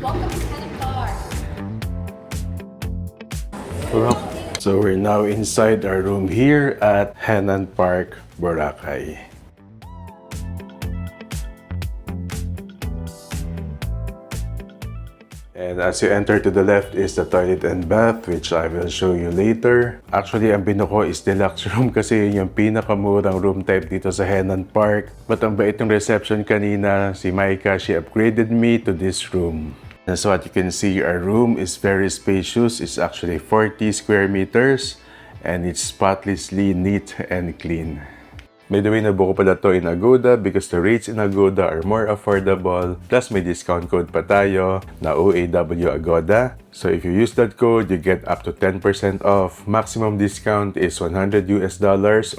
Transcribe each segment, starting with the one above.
Welcome to Henann Park. So we're now inside our room here at Henann Park, Boracay. And as you enter to the left is the toilet and bath, which I will show you later. Actually, ang binuko is deluxe room kasi yun yung pinakamurang room type dito sa Henann Park. But ang bait ng reception kanina, si Maika, she upgraded me to this room. And so what you can see, our room is very spacious. It's actually 40 square meters and it's spotlessly neat and clean. By the way, nabuko pala to in Agoda because the rates in Agoda are more affordable. Plus, may discount code pa tayo na OAW Agoda. So if you use that code, you get up to 10% off. Maximum discount is $100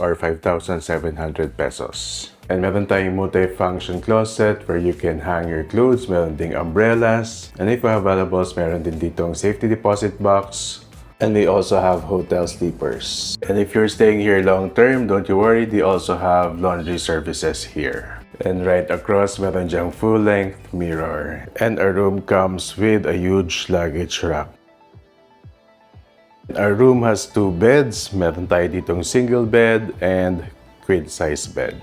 or 5,700 pesos. And meron tayong multi-function closet where you can hang your clothes. Meron ding umbrellas. And if you have valuables, meron din ditong safety deposit box. And they also have hotel sleepers. And if you're staying here long term, don't you worry, they also have laundry services here. And right across, meron dyang full-length mirror. And our room comes with a huge luggage rack. Our room has 2 beds. Meron tayo ditong single bed and queen-size bed.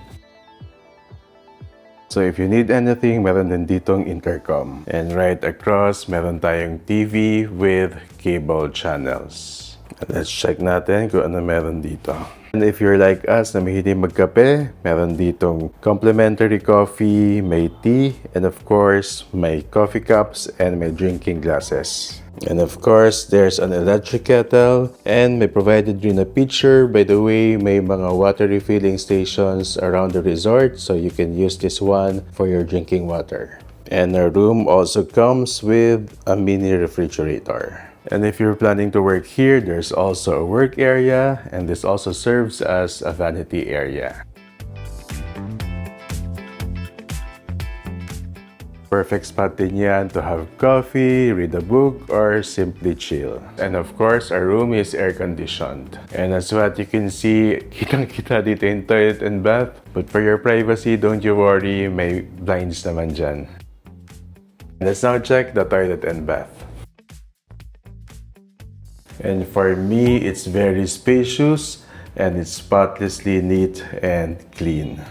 So if you need anything, meron din ditong intercom. And right across, meron tayong TV with cable channels. And let's check natin kung ano meron dito. And if you're like us na mahilig magkape, meron ditong complimentary coffee, may tea, and of course, may coffee cups and may drinking glasses. And of course, there's an electric kettle and may provided rin a pitcher. By the way, may mga water refilling stations around the resort so you can use this one for your drinking water. And our room also comes with a mini refrigerator. And if you're planning to work here, there's also a work area and this also serves as a vanity area. Perfect spot din yan to have coffee, read a book, or simply chill. And of course, our room is air-conditioned. And as what you can see, kitang-kita dito yung toilet and bath. But for your privacy, don't you worry, may blinds naman dyan. Let's now check the toilet and bath. And for me, it's very spacious and it's spotlessly neat and clean.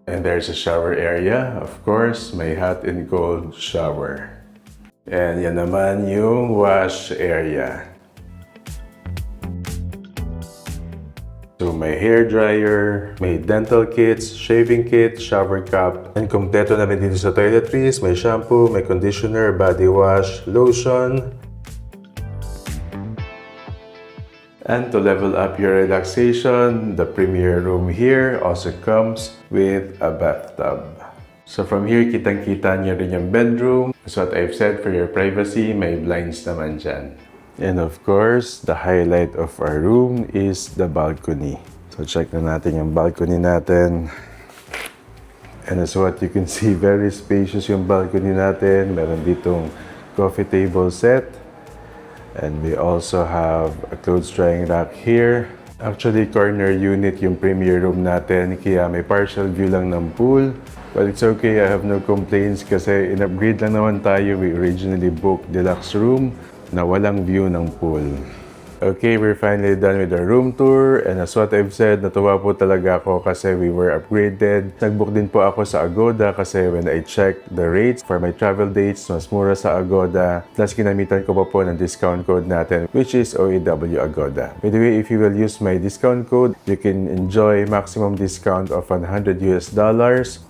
And there's a shower area, of course, may hot and cold shower. And yan naman yung wash area. So may hair dryer, may dental kits, shaving kit, shower cap, and kompleto na rin dito sa toiletries. May shampoo, may conditioner, body wash, lotion. And to level up your relaxation, the premier room here also comes with a bathtub. So from here, kitang-kita niyo rin yung bedroom. As what I've said, for your privacy, may blinds naman dyan. And of course, the highlight of our room is the balcony. So check na natin yung balcony natin. And as what you can see, very spacious yung balcony natin. Meron ditong coffee table set. And we also have a clothes drying rack here. Actually, corner unit yung premier room natin, kaya may partial view lang ng pool. But it's okay, I have no complaints kasi in-upgrade lang naman tayo. We originally booked deluxe room na walang view ng pool. Okay, we're finally done with our room tour. And as what I've said, natuwa po talaga ako kasi we were upgraded. Nag-book din po ako sa Agoda kasi when I checked the rates for my travel dates, mas mura sa Agoda. Plus, kinamitan ko pa po ng discount code natin, which is OAW Agoda. By the way, if you will use my discount code, you can enjoy maximum discount of $100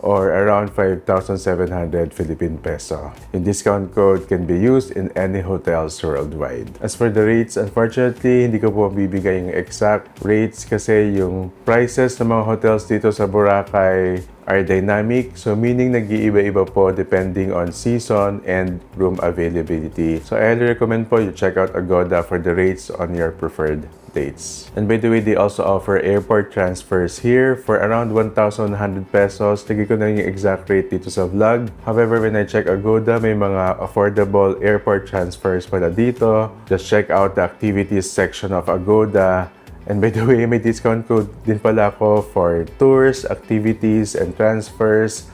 or around 5,700 Philippine peso. Yung discount code can be used in any hotels worldwide. As for the rates, unfortunately, hindi ko po bibigay yung exact rates kasi yung prices ng mga hotels dito sa Boracay are dynamic. So meaning nag-iiba-iba po depending on season and room availability. So I highly recommend po you check out Agoda for the rates on your preferred dates. And by the way, they also offer airport transfers here for around 1,100 pesos. Lagi ko na yung exact rate dito sa vlog. However, when I check Agoda, may mga affordable airport transfers pala dito. Just check out the activities section of Agoda. And by the way, may discount code din pala ako for tours, activities, and transfers.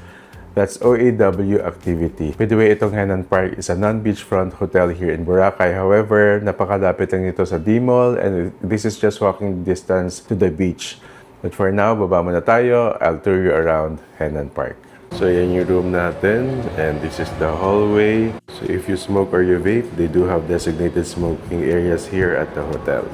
That's OAW activity. By the way, itong Henann Park is a non-beachfront hotel here in Boracay. However, napakalapit lang ito sa D-Mall and this is just walking distance to the beach. But for now, baba muna tayo. I'll tour you around Henann Park. So, yan yung room natin and this is the hallway. So, if you smoke or you vape, they do have designated smoking areas here at the hotel.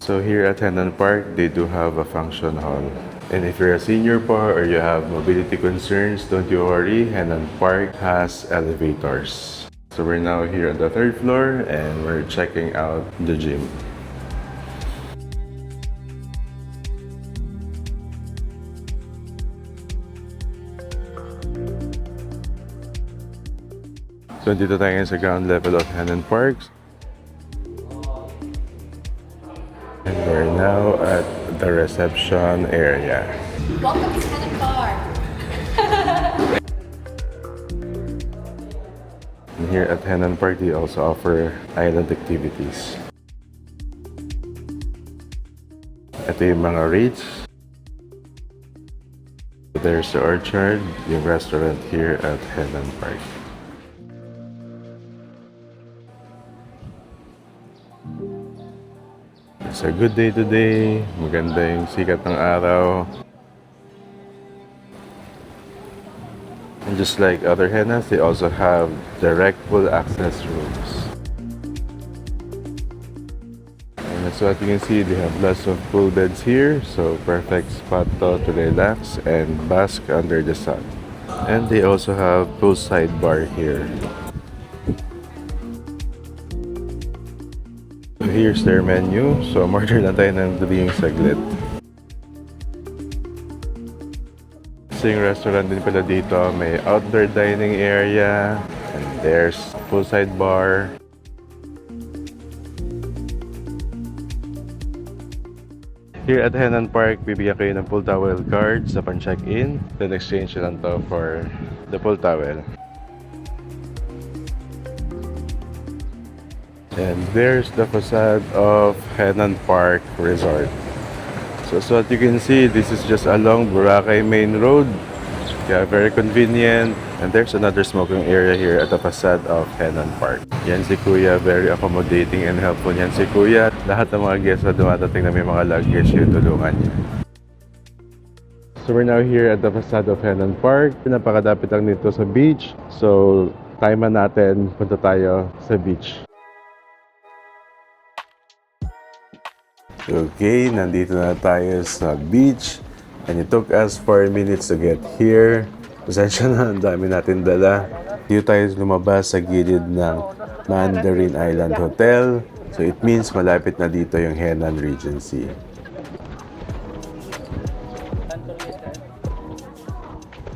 So here at Henann Park, they do have a function hall. And if you're a senior pa or you have mobility concerns, don't you worry, Henann Park has elevators. So we're now here on the 3rd floor and we're checking out the gym. So dito tayo sa ground level of Henann Park. And we're now at the reception area. Welcome to Henann Park. And here at Henann Park, they also offer island activities. Ito yung mga rates. There's the Orchard, yung restaurant here at Henann Park. It's a good day today. Maganda yung sikat ng araw. And just like other Hennas, they also have direct pool access rooms. And that's what you can see. They have lots of pool beds here. So perfect spot to relax and bask under the sun. And they also have poolside bar here. So here's their menu. So order lang tayo ng drink saglit. Sing restaurant din pala dito. May outdoor dining area. And there's poolside bar. Here at Henann Park, bibigyan kayo ng pool towel cards upon check-in. Then exchange lang to for the pool towel. And there's the facade of Henann Park Resort. So what you can see, this is just along Boracay Main Road. Yeah, very convenient. And there's another smoking area here at the facade of Henann Park. Yan si Kuya, very accommodating and helpful yan si Kuya. Lahat ng mga guests na dumadating na may mga luggage, yung tulungan niya. So we're now here at the facade of Henann Park. Napakadapit lang dito sa beach. So time natin, punta tayo sa beach. Okay, nandito na tayo sa beach and it took us 4 minutes to get here. Pasensya na, ang dami natin dala. Dito tayo lumabas sa gilid ng Mandarin Island Hotel. So it means malapit na dito yung Henann Regency.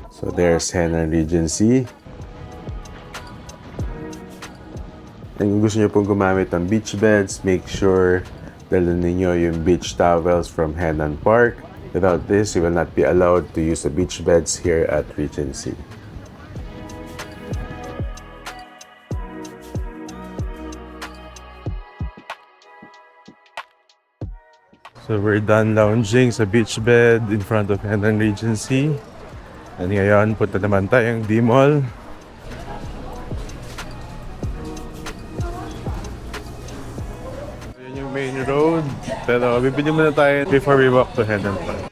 So there's Henann Regency. And kung gusto nyo pong gumamit ng beach beds, make sure dalhin ninyo yung beach towels from Henann Park. Without this, you will not be allowed to use the beach beds here at Regency. So we're done lounging sa beach bed in front of Henann Regency. And ngayon, punta naman tayong D-Mall. Main road, pero bibili muna tayo before we walk to Henann Park.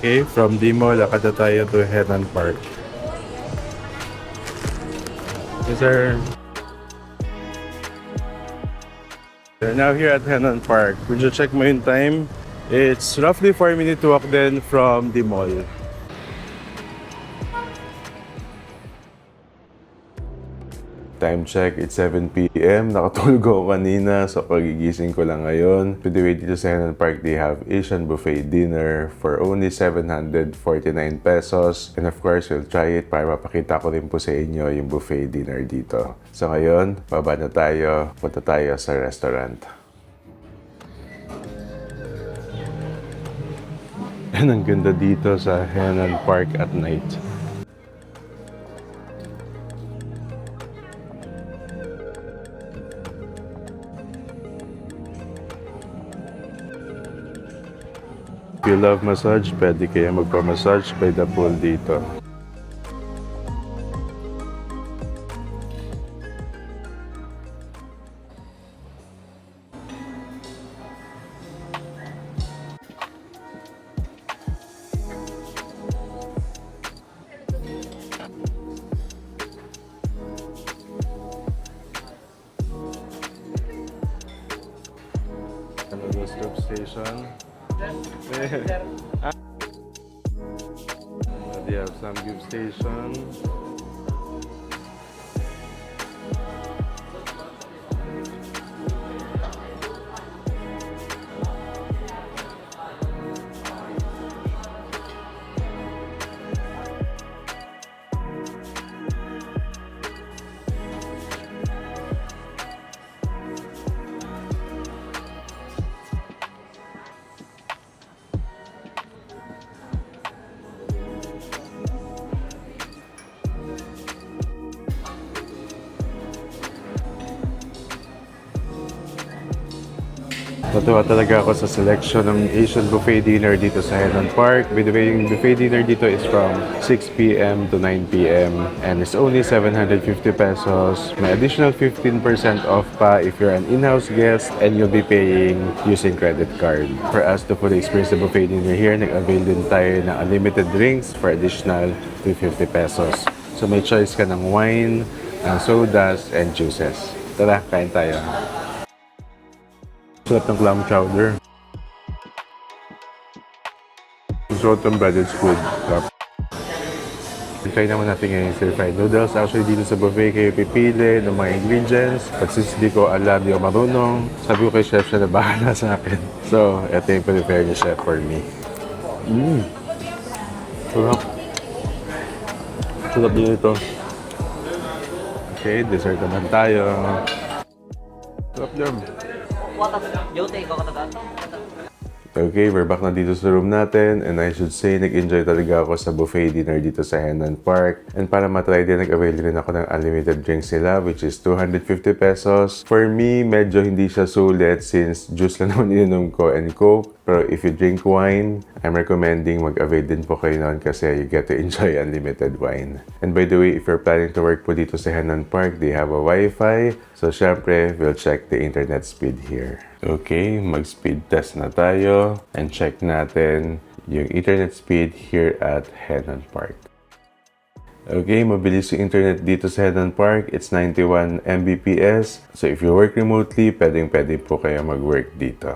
Okay, from D-Mall, lakad na tayo to Henann Park. Yes, sir. We're now here at Henann Park. Would you check mo yung time? It's roughly 4-minute walk then from the mall. Time check, it's 7 p.m. Nakatulog ako kanina, so pagigising ko lang ngayon. By the way, dito sa Henann Park, they have Asian buffet dinner for only 749 pesos. And of course, we'll try it para mapakita ko rin po sa inyo yung buffet dinner dito. So ngayon, baba na tayo, punta tayo sa restaurant. And ang ganda dito sa Henann Park at night. If you love massage, pwede kayo magpa-massage by the pool dito. Scope station. They have some tube station. Natuwa talaga ako sa selection ng Asian buffet dinner dito sa Henann Park. By the way, yung buffet dinner dito is from 6 p.m. to 9 p.m. and it's only 750 pesos. May additional 15% off pa if you're an in-house guest and you'll be paying using credit card. For us to fully experience the buffet dinner here, nag-avail din tayo ng unlimited drinks for additional 250 pesos. So may choice ka ng wine, ng sodas, and juices. Tara, kain tayo. Sarap ng clam chowder. Salt and breaded squid. Try naman natin ngayon yung stir-fried noodles. Actually, dito sa buffet kayo pipili ng mga ingredients. But since di ko alam, di ko marunong, sabi ko kay chef siya na bahala sa akin. So, ito yung prepare ni chef for me. Sarap. Sarap din ito. Okay, dessert naman tayo. Sarap din. Okay, we're back na dito sa room natin and I should say, nag-enjoy talaga ako sa buffet dinner dito sa Henann Park. And para matry din, nag-avail rin ako ng unlimited drinks nila which is 250 pesos. For me, medyo hindi siya sulit since juice lang naman ininom ko and Coke. Pero if you drink wine, I'm recommending mag-avail din po kayo noon kasi you get to enjoy unlimited wine. And by the way, if you're planning to work po dito sa Henann Park, they have a Wi-Fi. So syempre, we'll check the internet speed here. Okay, mag-speed test na tayo and check natin yung internet speed here at Henann Park. Okay, mabilis yung internet dito sa Henann Park. It's 91 Mbps. So if you work remotely, pwede po kayo mag-work dito.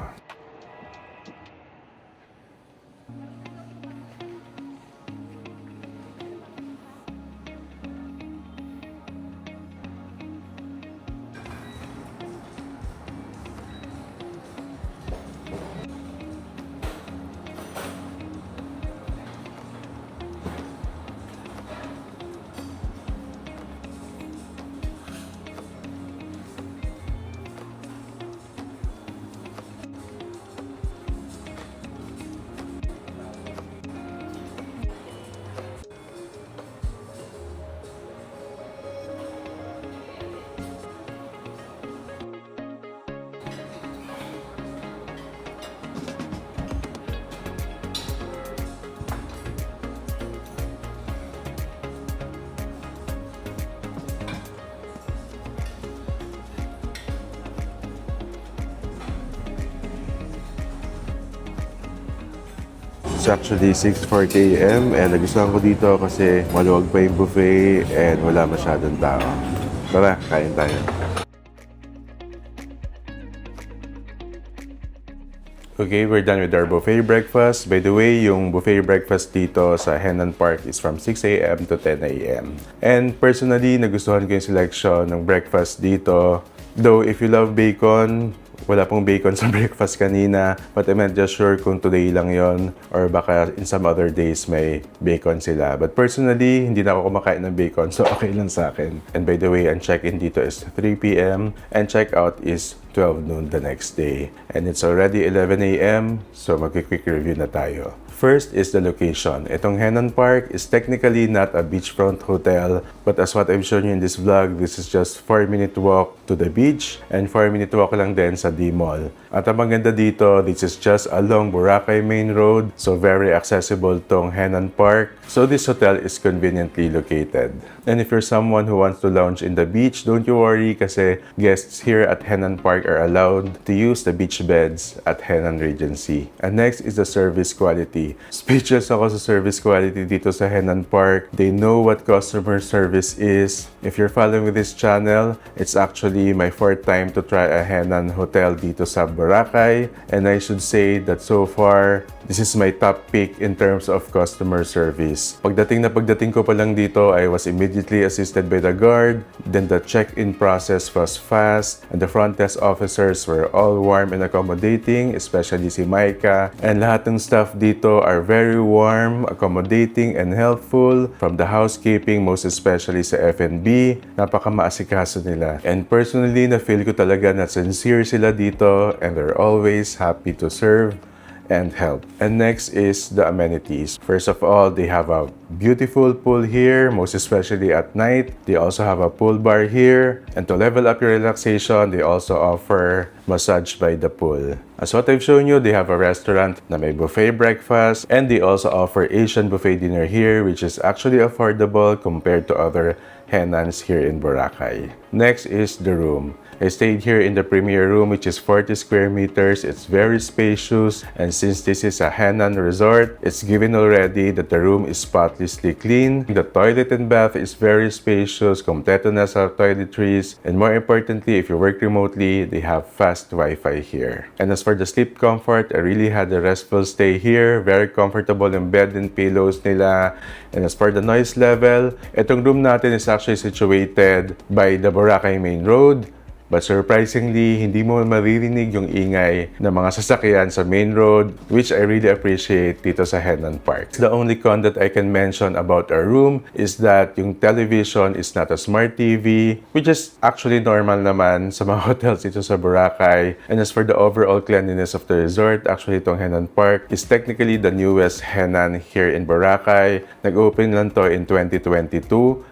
It's actually 6:40 AM and nagustuhan ko dito kasi maluwag pa yung buffet and wala masyadong tao. Tara, kain tayo. Okay, we're done with our buffet breakfast. By the way, yung buffet breakfast dito sa Henann Park is from 6 AM to 10 AM. And personally, nagustuhan ko yung selection ng breakfast dito. Though, if you love bacon, wala pong bacon sa breakfast kanina, but I'm not just sure kung today lang yon or baka in some other days may bacon sila. But personally, hindi na ako kumakain ng bacon, so okay lang sa akin. And by the way, ang check-in dito is 3 PM and check-out is 12 noon the next day. And it's already 11 AM, so mag-quick review na tayo. First is the location. Itong Henann Park is technically not a beachfront hotel, but as what I've shown you in this vlog, this is just 4-minute walk to the beach and 4-minute walk lang din sa D-Mall. At ang maganda dito, this is just along Boracay Main Road, so very accessible tong Henann Park. So this hotel is conveniently located. And if you're someone who wants to lounge in the beach, don't you worry kasi guests here at Henann Park are allowed to use the beach beds at Henann Regency. And next is the service quality. Speechless ako sa service quality dito sa Henann Park. They know what customer service is. If you're following this channel, it's actually my 4th time to try a Henann hotel dito sa Boracay. And I should say that so far, this is my top pick in terms of customer service. Pagdating ko pa lang dito, I was immediately assisted by the guard. Then the check-in process was fast. And the front desk officers were all warm and accommodating, especially si Micah. And lahat ng staff dito are very warm, accommodating, and helpful. From the housekeeping, most especially sa F&B, napaka-maasikaso nila. And personally, na-feel ko talaga na sincere sila dito and they're always happy to serve and help. And next is the amenities. First of all, they have a beautiful pool here, most especially at night. They also have a pool bar here. And to level up your relaxation, they also offer massage by the pool. As what I've shown you, they have a restaurant na may buffet breakfast, and they also offer Asian buffet dinner here, which is actually affordable compared to other Henanns here in Boracay. Next is the room. I stayed here in the premier room, which is 40 square meters. It's very spacious, and since this is a Henann resort, it's given already that the room is spotlessly clean. The toilet and bath is very spacious, kompleto na sa toiletries, and more importantly, if you work remotely, they have fast Wi-Fi here. And as for the sleep comfort, I really had a restful stay here. Very comfortable yung bed and pillows nila. And as for the noise level, itong room natin is actually situated by the Boracay Main Road. But surprisingly, hindi mo maririnig yung ingay ng mga sasakyan sa main road, which I really appreciate dito sa Henann Park. The only con that I can mention about our room is that yung television is not a smart TV, which is actually normal naman sa mga hotels dito sa Boracay. And as for the overall cleanliness of the resort, actually itong Henann Park is technically the newest Henann here in Boracay. Nag-open lang to in 2022,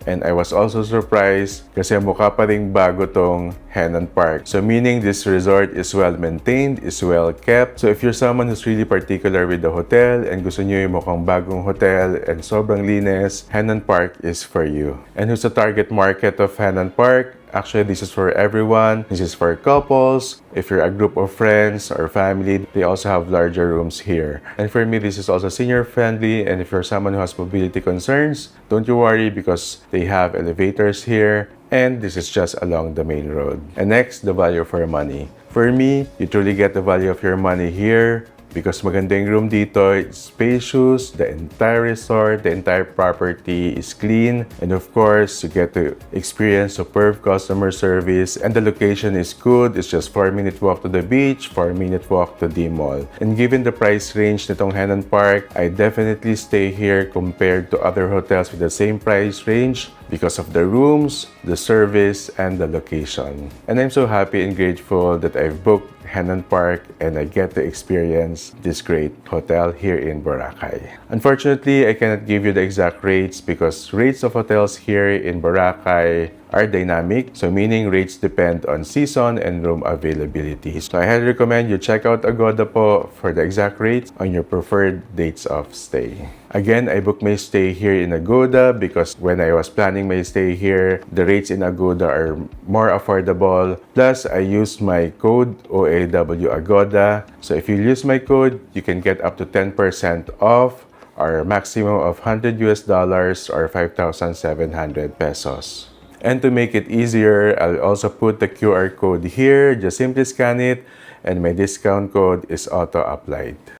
and I was also surprised kasi mukha pa ring bago tong Henann Park. So meaning this resort is well maintained, is well kept. So if you're someone who's really particular with the hotel and gusto nyo yung mukhang bagong hotel and sobrang linis, Henann Park is for you. And who's the target market of Henann Park? Actually, this is for everyone. This is for couples. If you're a group of friends or family, they also have larger rooms here. And for me, this is also senior friendly. And if you're someone who has mobility concerns, don't you worry because they have elevators here. And this is just along the main road. And next, the value for money. For me, you truly get the value of your money here because maganda yung room dito, it's spacious, the entire resort, the entire property is clean, and of course, you get to experience superb customer service, and the location is good. It's just 4-minute walk to the beach, 4-minute walk to D-Mall. And given the price range nitong Henann Park, I definitely stay here compared to other hotels with the same price range because of the rooms, the service, and the location. And I'm so happy and grateful that I've booked Henann Park and I get to experience this great hotel here in Boracay. Unfortunately, I cannot give you the exact rates because rates of hotels here in Boracay are dynamic, so meaning rates depend on season and room availability. So I highly recommend you check out Agoda po for the exact rates on your preferred dates of stay. Again, I booked my stay here in Agoda because when I was planning my stay here, the rates in Agoda are more affordable. Plus, I used my code OAW Agoda. So if you use my code, you can get up to 10% off or maximum of $100 or 5,700 pesos. And to make it easier, I'll also put the QR code here. Just simply scan it and my discount code is auto-applied.